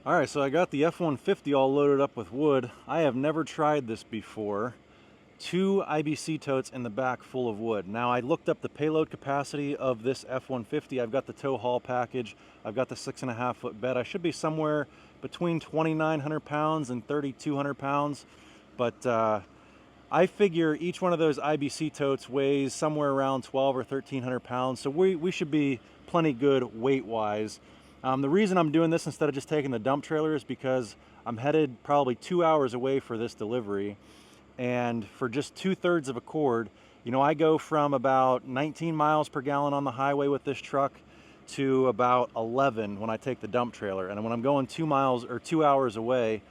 Alright, so I got the F-150 all loaded up with wood. I have never tried this before. 2 IBC totes in the back full of wood. Now I looked up the payload capacity of this F-150. I've got the tow haul package. I've got the 6.5 foot bed. I should be somewhere between 2,900 pounds and 3,200 pounds. But I figure each one of those IBC totes weighs somewhere around 12 or 1,300 pounds. So we should be plenty good weight-wise. The reason I'm doing this instead of just taking the dump trailer is because I'm headed probably 2 hours away for this delivery. And for just 2/3 of a cord, you know, I go from about 19 miles per gallon on the highway with this truck to about 11 when I take the dump trailer. And when I'm going 2 miles or 2 hours away,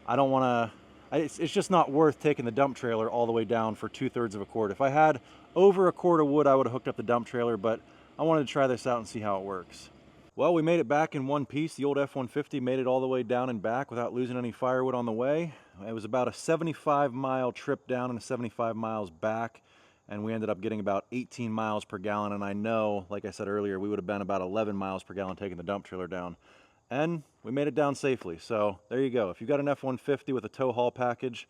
I don't want to, it's just not worth taking the dump trailer all the way down for 2/3 of a cord. If I had over a cord of wood, I would have hooked up the dump trailer, but I wanted to try this out and see how it works. Well, we made it back in one piece. The old F-150 made it all the way down and back without losing any firewood on the way. It was about a 75-mile trip down and 75 miles back, and we ended up getting about 18 miles per gallon. And I know, like I said earlier, we would have been about 11 miles per gallon taking the dump trailer down. And we made it down safely. So there you go. If you've got an F-150 with a tow haul package,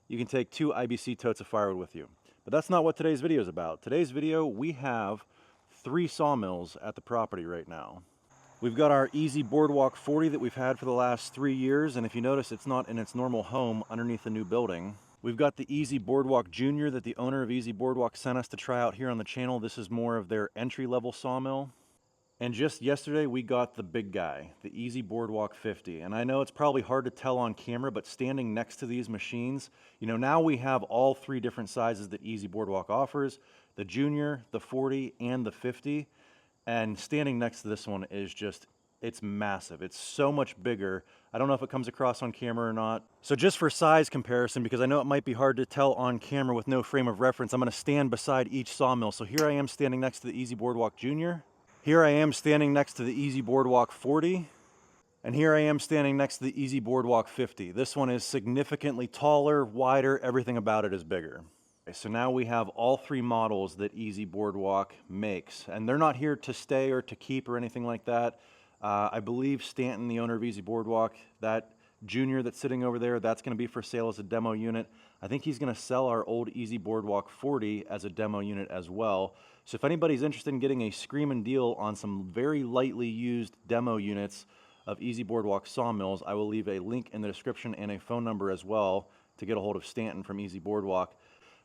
you can take 2 IBC totes of firewood with you. But that's not what today's video is about. Today's video, we have 3 sawmills at the property right now. We've got our EZ Boardwalk 40 that we've had for the last 3 years, and if you notice, it's not in its normal home underneath the new building. We've got the EZ Boardwalk Junior that the owner of EZ Boardwalk sent us to try out here on the channel. This is more of their entry-level sawmill. And just yesterday, we got the big guy, the EZ Boardwalk 50. And I know it's probably hard to tell on camera, but standing next to these machines, you know, now we have all 3 different sizes that EZ Boardwalk offers, the Junior, the 40, and the 50. And standing next to this one is just, it's massive. It's so much bigger. I don't know if it comes across on camera or not. So just for size comparison, because I know it might be hard to tell on camera with no frame of reference, I'm going to stand beside each sawmill. So here I am standing next to the EZ Boardwalk Junior. Here I am standing next to the EZ Boardwalk 40. And here I am standing next to the EZ Boardwalk 50. This one is significantly taller, wider, everything about it is bigger. So now we have all 3 models that EZ Boardwalk makes, and they're not here to stay or to keep or anything like that. I believe Stanton, the owner of EZ Boardwalk, that Junior that's sitting over there, that's going to be for sale as a demo unit. I think he's going to sell our old EZ Boardwalk 40 as a demo unit as well. So if anybody's interested in getting a screaming deal on some very lightly used demo units of EZ Boardwalk sawmills, I will leave a link in the description and a phone number as well to get a hold of Stanton from EZ Boardwalk.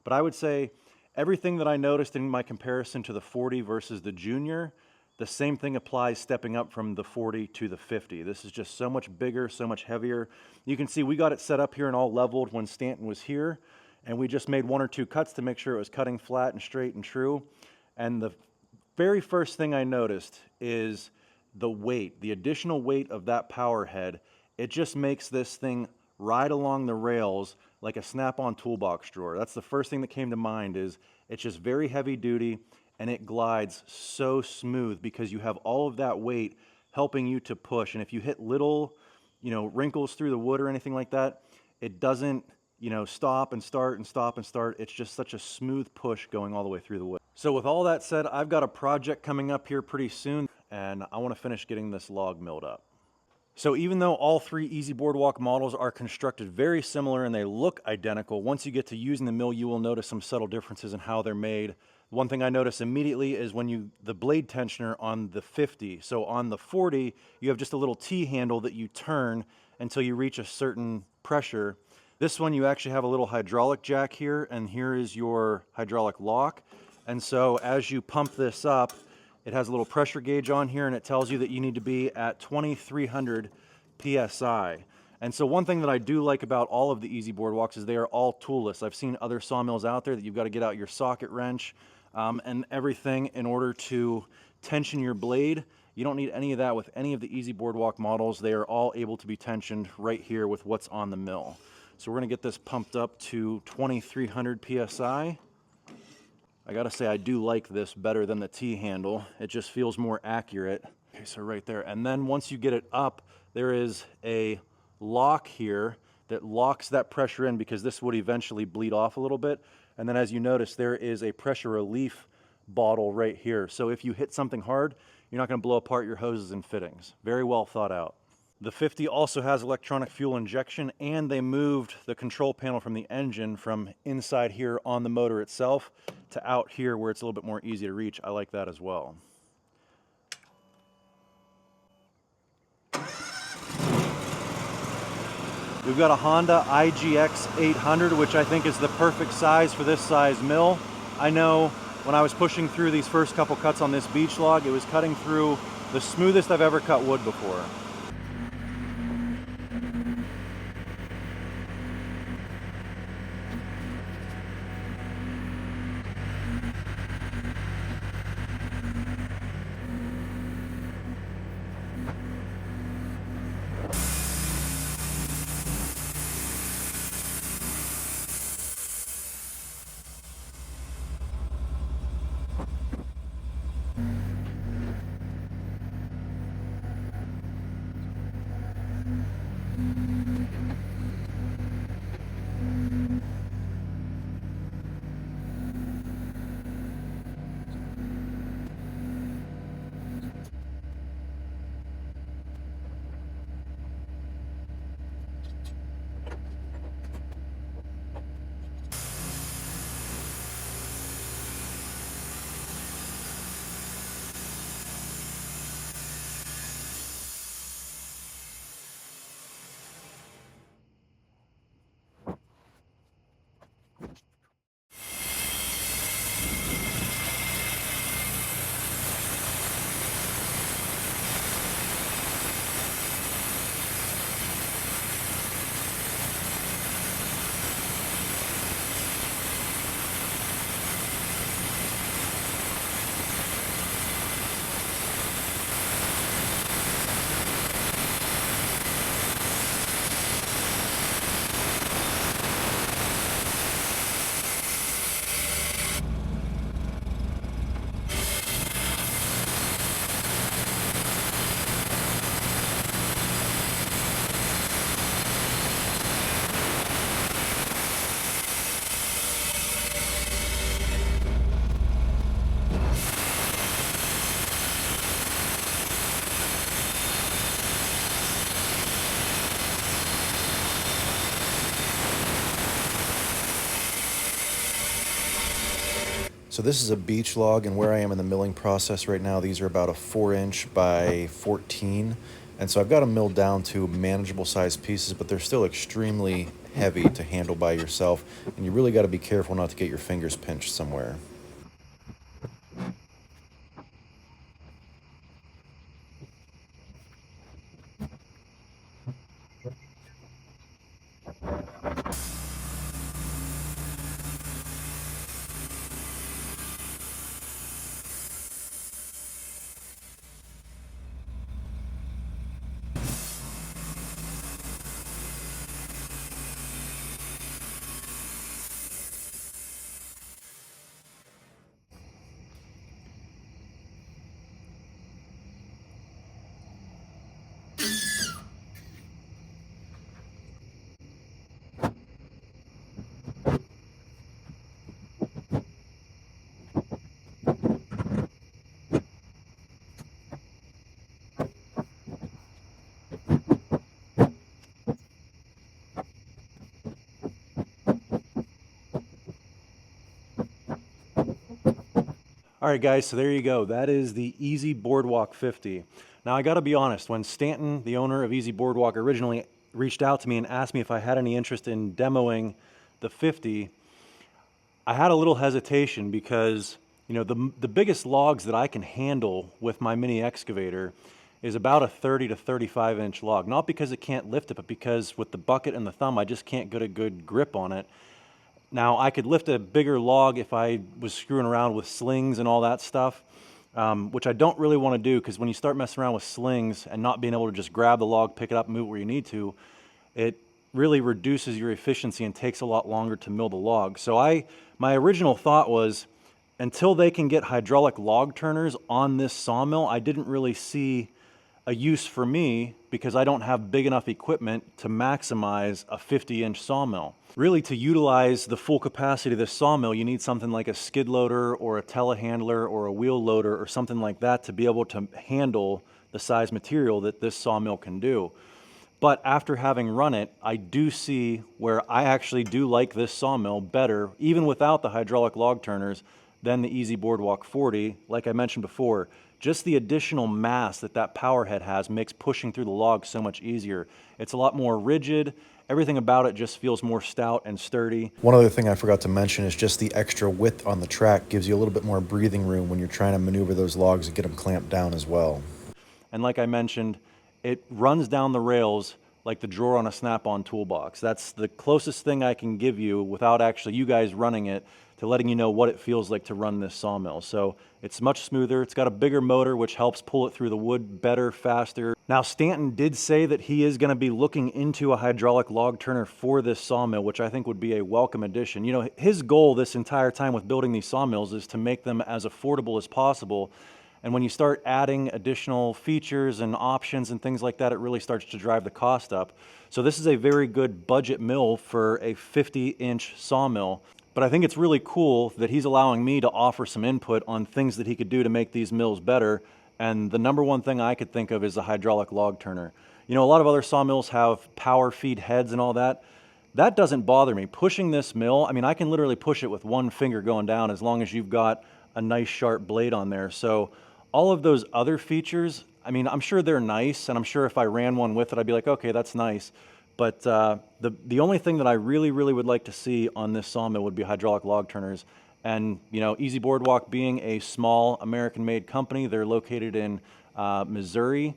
But I would say everything that I noticed in my comparison to the 40 versus the Junior, the same thing applies stepping up from the 40 to the 50. This is just so much bigger, so much heavier. You can see we got it set up here and all leveled when Stanton was here, and we just made 1 or 2 cuts to make sure it was cutting flat and straight and true. And the very first thing I noticed is the weight, the additional weight of that power head. It just makes this thing ride along the rails like a snap-on toolbox drawer. That's the first thing that came to mind. Is it's just very heavy duty and it glides so smooth because you have all of that weight helping you to push. And if you hit little, you know, wrinkles through the wood or anything like that, it doesn't, you know, stop and start and stop and start. It's just such a smooth push going all the way through the wood. So with all that said, I've got a project coming up here pretty soon, and I want to finish getting this log milled up. So even though all 3 EZ Boardwalk models are constructed very similar and they look identical, once you get to using the mill, you will notice some subtle differences in how they're made. One thing I notice immediately is when the blade tensioner on the 50. So on the 40, you have just a little T-handle that you turn until you reach a certain pressure. This one, you actually have a little hydraulic jack here, and here is your hydraulic lock. And so as you pump this up, it has a little pressure gauge on here, and it tells you that you need to be at 2,300 PSI. And so one thing that I do like about all of the EZ Boardwalks is they are all toolless. I've seen other sawmills out there that you've got to get out your socket wrench and everything in order to tension your blade. You don't need any of that with any of the EZ Boardwalk models. They are all able to be tensioned right here with what's on the mill. So we're going to get this pumped up to 2,300 PSI. I gotta say, I do like this better than the T-handle. It just feels more accurate. Okay, so right there. And then once you get it up, there is a lock here that locks that pressure in because this would eventually bleed off a little bit. And then as you notice, there is a pressure relief bottle right here. So if you hit something hard, you're not gonna blow apart your hoses and fittings. Very well thought out. The 50 also has electronic fuel injection, and they moved the control panel from the engine from inside here on the motor itself to out here where it's a little bit more easy to reach. I like that as well. We've got a Honda IGX 800, which I think is the perfect size for this size mill. I know when I was pushing through these first couple cuts on this beach log, it was cutting through the smoothest I've ever cut wood before. So this is a beech log, and where I am in the milling process right now, these are about a 4-inch by 14. And so I've got them milled down to manageable sized pieces, but they're still extremely heavy to handle by yourself. And you really got to be careful not to get your fingers pinched somewhere. All right, guys, so there you go. That is the EZ Boardwalk 50. Now, I got to be honest, when Stanton, the owner of EZ Boardwalk, originally reached out to me and asked me if I had any interest in demoing the 50, I had a little hesitation because, you know, the biggest logs that I can handle with my mini excavator is about a 30 to 35 inch log. Not because it can't lift it, but because with the bucket and the thumb, I just can't get a good grip on it. Now, I could lift a bigger log if I was screwing around with slings and all that stuff, which I don't really want to do, because when you start messing around with slings and not being able to just grab the log, pick it up, and move it where you need to, it really reduces your efficiency and takes a lot longer to mill the log. So my original thought was, until they can get hydraulic log turners on this sawmill, I didn't really see a use for me because I don't have big enough equipment to maximize a 50-inch sawmill. Really, to utilize the full capacity of this sawmill, you need something like a skid loader or a telehandler or a wheel loader or something like that to be able to handle the size material that this sawmill can do. But after having run it, I do see where I actually do like this sawmill better, even without the hydraulic log turners, than the EZ Boardwalk 40. Like I mentioned before, just the additional mass that power head has makes pushing through the logs so much easier. It's a lot more rigid. Everything about it just feels more stout and sturdy. One other thing I forgot to mention is just the extra width on the track gives you a little bit more breathing room when you're trying to maneuver those logs and get them clamped down as well. And like I mentioned, it runs down the rails like the drawer on a Snap-on toolbox. That's the closest thing I can give you without actually you guys running it to letting you know what it feels like to run this sawmill. So it's much smoother. It's got a bigger motor, which helps pull it through the wood better, faster. Now, Stanton did say that he is going to be looking into a hydraulic log turner for this sawmill, which I think would be a welcome addition. You know, his goal this entire time with building these sawmills is to make them as affordable as possible. And when you start adding additional features and options and things like that, it really starts to drive the cost up. So this is a very good budget mill for a 50-inch sawmill. But I think it's really cool that he's allowing me to offer some input on things that he could do to make these mills better. And the number one thing I could think of is a hydraulic log turner. You know, a lot of other sawmills have power feed heads and all that. That doesn't bother me. Pushing this mill, I mean, I can literally push it with one finger going down as long as you've got a nice sharp blade on there. So all of those other features, I mean, I'm sure they're nice, and I'm sure if I ran one with it, I'd be like, okay, that's nice. But the only thing that I really would like to see on this sawmill would be hydraulic log turners. And, you know, EZ Boardwalk being a small American-made company, they're located in Missouri.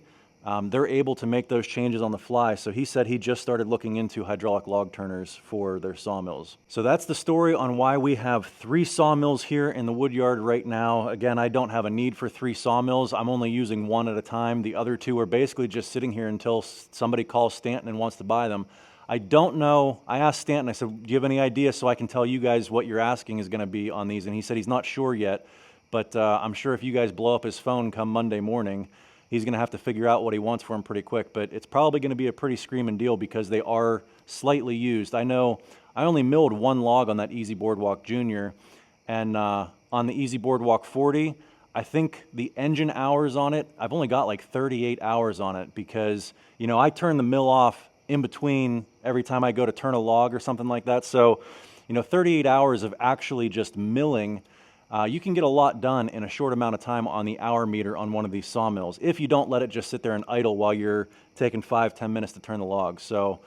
They're able to make those changes on the fly. So he said he just started looking into hydraulic log turners for their sawmills. So that's the story on why we have 3 sawmills here in the wood yard right now. Again, I don't have a need for 3 sawmills. I'm only using one at a time. The other 2 are basically just sitting here until somebody calls Stanton and wants to buy them. I don't know. I asked Stanton, I said, do you have any idea so I can tell you guys what you're asking is going to be on these? And he said he's not sure yet, but I'm sure if you guys blow up his phone come Monday morning, he's going to have to figure out what he wants for them pretty quick. But it's probably going to be a pretty screaming deal because they are slightly used. I know I only milled 1 log on that EZ Boardwalk Junior, and on the EZ Boardwalk 40, I think the engine hours on it, I've only got like 38 hours on it because, you know, I turn the mill off in between every time I go to turn a log or something like that. So, you know, 38 hours of actually just milling, you can get a lot done in a short amount of time on the hour meter on one of these sawmills if you don't let it just sit there and idle while you're taking 5-10 minutes to turn the log. So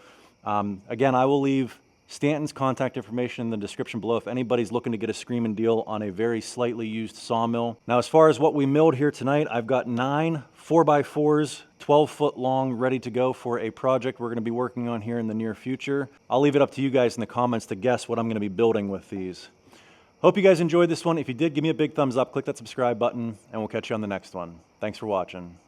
again, I will leave Stanton's contact information in the description below if anybody's looking to get a screaming deal on a very slightly used sawmill. Now, as far as what we milled here tonight, I've got 9 4x4s, 12-foot long, ready to go for a project we're going to be working on here in the near future. I'll leave it up to you guys in the comments to guess what I'm going to be building with these. Hope you guys enjoyed this one. If you did, give me a big thumbs up, click that subscribe button, and we'll catch you on the next one. Thanks for watching.